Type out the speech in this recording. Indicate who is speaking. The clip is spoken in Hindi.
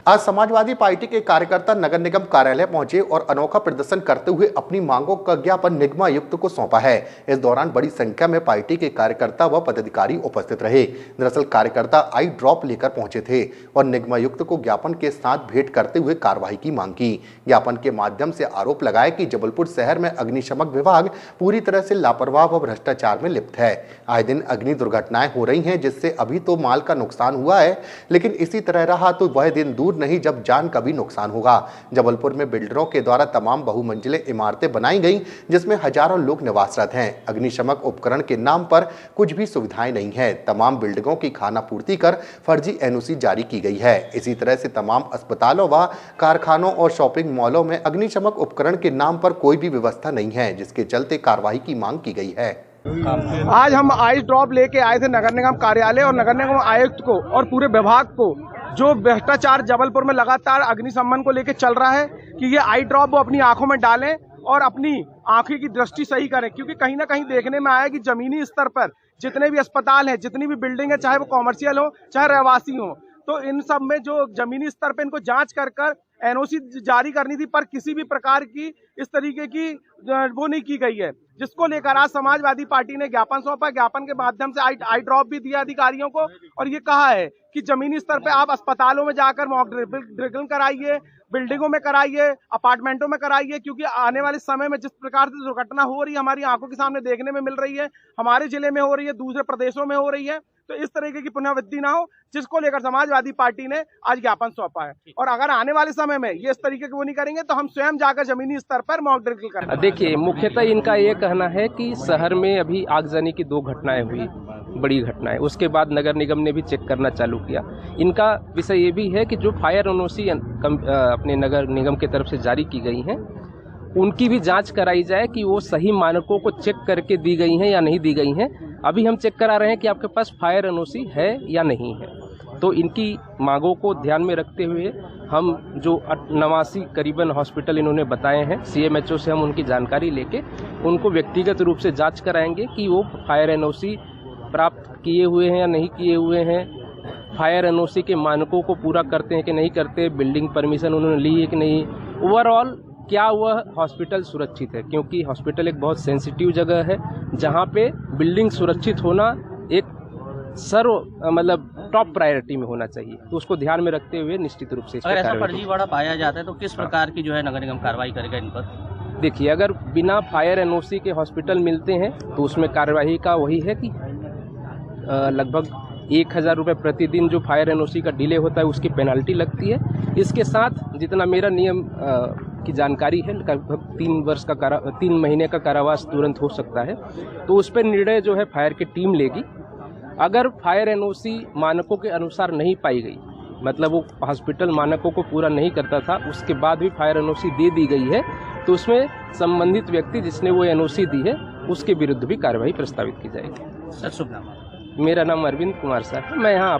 Speaker 1: आज समाजवादी पार्टी के कार्यकर्ता नगर निगम कार्यालय पहुंचे और अनोखा प्रदर्शन करते हुए अपनी मांगों का ज्ञापन निगमायुक्त को सौंपा है। इस दौरान बड़ी संख्या में पार्टी के कार्यकर्ता व पदाधिकारी उपस्थित रहे। दरअसल कार्यकर्ता आई ड्रॉप लेकर पहुंचे थे और निगमायुक्त को ज्ञापन के साथ भेंट करते हुए कार्रवाई की मांग की। ज्ञापन के माध्यम से आरोप लगाया कि जबलपुर शहर में अग्निशमन विभाग पूरी तरह से लापरवाह व भ्रष्टाचार में लिप्त है। आए दिन अग्नि दुर्घटनाएं हो रही हैं, जिससे अभी तो माल का नुकसान हुआ है, लेकिन इसी तरह रहा तो वह दिन दूर नहीं जब जान का भी नुकसान होगा। जबलपुर में बिल्डरों के द्वारा तमाम बहुमंजिले इमारतें बनाई गई, जिसमें हजारों लोग निवासरत हैं। अग्निशमन उपकरण के नाम पर कुछ भी सुविधाएं नहीं है। तमाम बिल्डिंगों की खानापूर्ति कर फर्जी एनओसी जारी की गई है। इसी तरह से तमाम अस्पतालों व कारखानों और शॉपिंग मॉलों में अग्निशमन उपकरण के नाम पर कोई भी व्यवस्था नहीं है, जिसके चलते कार्रवाई की मांग की गई है।
Speaker 2: आज हम आई ड्रॉप लेके आए थे नगर निगम कार्यालय और नगर निगम आयुक्त को और पूरे विभाग को, जो भ्रष्टाचार जबलपुर में लगातार अग्निशमन को लेकर चल रहा है, कि ये आई ड्रॉप वो अपनी आंखों में डालें और अपनी आंखों की दृष्टि सही करें। क्योंकि कहीं ना कहीं देखने में आया कि जमीनी स्तर पर जितने भी अस्पताल हैं, जितनी भी बिल्डिंग है, चाहे वो कॉमर्शियल हो चाहे रहवासी हो, तो इन सब में जो जमीनी स्तर पर इनको जांच कर एनओसी जारी करनी थी, पर किसी भी प्रकार की इस तरीके की वो नहीं की गई है, जिसको लेकर आज समाजवादी पार्टी ने ज्ञापन सौंपा। ज्ञापन के माध्यम से आई ड्रॉप भी दिया अधिकारियों को और ये कहा है कि जमीनी स्तर पे आप अस्पतालों में जाकर मॉक ड्रिलिंग कराइए, बिल्डिंगों में कराइए, अपार्टमेंटों में कराइए, क्योंकि आने वाले समय में जिस प्रकार से दुर्घटना हो रही है, हमारी आंखों के सामने देखने में मिल रही है, हमारे जिले में हो रही है, दूसरे प्रदेशों में हो रही है, तो इस तरीके की पुनरावृत्ति ना हो, जिसको लेकर समाजवादी पार्टी ने आज ज्ञापन सौंपा है। और अगर आने वाले समय में ये इस तरीके की वो नहीं करेंगे तो हम स्वयं जाकर जमीनी स्तर पर मॉक ड्रिल करेंगे।
Speaker 3: देखिए, मुख्यतः इनका ये कहना है कि शहर में अभी आगजनी की 2 घटनाएं हुई, बड़ी घटनाएं। उसके बाद नगर निगम ने भी चेक करना चालू किया। इनका विषय ये भी है कि जो फायर एनओसी अपने नगर निगम की तरफ से जारी की गई हैं, उनकी भी जांच कराई जाए कि वो सही मानकों को चेक करके दी गई हैं या नहीं दी गई हैं। अभी हम चेक करा रहे हैं कि आपके पास फायर एनओसी है या नहीं है। तो इनकी मांगों को ध्यान में रखते हुए हम जो 89 करीबन हॉस्पिटल इन्होंने बताए हैं, सीएमएचओ से हम उनकी जानकारी लेके उनको व्यक्तिगत रूप से जांच कराएंगे कि वो फायर एनओसी प्राप्त किए हुए हैं या नहीं किए हुए हैं, फायर एनओसी के मानकों को पूरा करते हैं कि नहीं करते, बिल्डिंग परमिशन उन्होंने ली है कि नहीं, ओवरऑल क्या वह हॉस्पिटल सुरक्षित है। क्योंकि हॉस्पिटल एक बहुत सेंसिटिव जगह है, जहां पे बिल्डिंग सुरक्षित होना एक टॉप प्रायोरिटी में होना चाहिए। तो उसको ध्यान में रखते हुए निश्चित रूप से
Speaker 4: अगर ऐसा फर्जीवाड़ा पाया जाता है तो किस प्रकार की जो है नगर निगम कार्रवाई करेगा इन पर?
Speaker 3: देखिए, अगर बिना फायर एनओसी के हॉस्पिटल मिलते हैं तो उसमें कार्यवाही का वही है कि लगभग 1000 रुपये प्रतिदिन जो फायर एनओसी का डिले होता है उसकी पेनल्टी लगती है। इसके साथ जितना मेरा नियम की जानकारी है, लगभग 3 महीने का कारावास तुरंत हो सकता है। तो उस पर निर्णय जो है फायर की टीम लेगी। अगर फायर एनओसी मानकों के अनुसार नहीं पाई गई, मतलब वो हॉस्पिटल मानकों को पूरा नहीं करता था, उसके बाद भी फायर एनओसी दे दी गई है, तो उसमें संबंधित व्यक्ति जिसने वो एनओसी दी है उसके विरुद्ध भी कार्रवाई प्रस्तावित की जाएगी।
Speaker 4: सर, शुभ नाम?
Speaker 3: मेरा नाम अरविंद कुमार सर है, मैं यहाँ